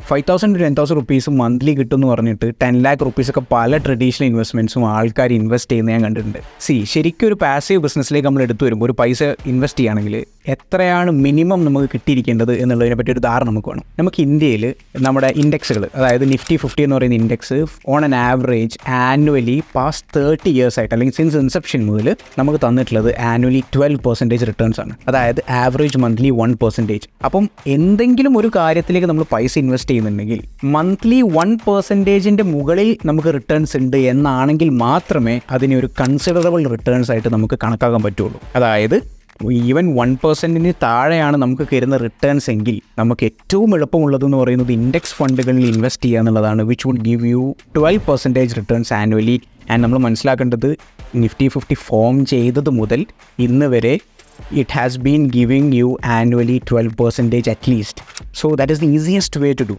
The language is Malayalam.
5,000 to 10,000 റുപ്പീസ് മന്ത്ലി കിട്ടും എന്ന് പറഞ്ഞിട്ട് 10 lakh റുപ്പീസൊക്കെ പല ട്രഡീഷണൽ ഇൻവെസ്റ്റ്മെൻറ്റ്സും ആൾക്കാർ ഇൻവെസ്റ്റ് ചെയ്യുന്നത് ഞാൻ കണ്ടിട്ടുണ്ട്. ശരിക്കും ഒരു പാസീവ് ബിസിനസ്സിലേക്ക് നമ്മൾ എടുത്തു വരുമ്പോൾ ഒരു പൈസ ഇൻവെസ്റ്റ് ചെയ്യുകയാണെങ്കിൽ എത്രയാണ് മിനിമം നമുക്ക് കിട്ടിയിരിക്കേണ്ടത് എന്നുള്ളതിനെ പറ്റി ഒരു ധാരണ നമുക്ക് വേണം. നമുക്ക് ഇന്ത്യയിൽ നമ്മുടെ ഇൻഡെക്സുകൾ, അതായത് Nifty 50 എന്ന് പറയുന്ന index on an average annually past 30 years ആയിട്ട് അല്ലെങ്കിൽ സിൻസ് ഇൻസെപ്ഷൻ മുതൽ നമുക്ക് തന്നിട്ടുള്ളത് ആനുവലി 12% റിട്ടേൺസ് ആണ്. അതായത് ആവറേജ് മന്ത്ലി 1%. അപ്പം എന്തെങ്കിലും ഒരു കാര്യത്തിലേക്ക് നമ്മൾ പൈസ ഇൻവെസ്റ്റ് ചെയ്യുന്നുണ്ടെങ്കിൽ മന്ത്ലി 1%ൻ്റെ മുകളിൽ നമുക്ക് റിട്ടേൺസ് ഉണ്ട് എന്നാണെങ്കിൽ മാത്രമേ അതിനെ ഒരു കൺസിഡറബിൾ റിട്ടേൺസ് ആയിട്ട് നമുക്ക് കണക്കാക്കാൻ പറ്റുള്ളൂ. അതായത് ഈവൻ 1%ന് താഴെയാണ് നമുക്ക് കയറുന്ന റിട്ടേൺസ് എങ്കിൽ നമുക്ക് ഏറ്റവും എളുപ്പമുള്ളതെന്ന് പറയുന്നത് ഇൻഡെക്സ് ഫണ്ടുകളിൽ ഇൻവെസ്റ്റ് ചെയ്യുക എന്നുള്ളതാണ്, which would give you 12% returns annually. And നമ്മൾ മനസ്സിലാക്കേണ്ടത് Nifty 50 ഫോം ചെയ്തത് മുതൽ ഇന്ന് വരെ it has been giving you annually 12% at least. So that is the easiest way to do.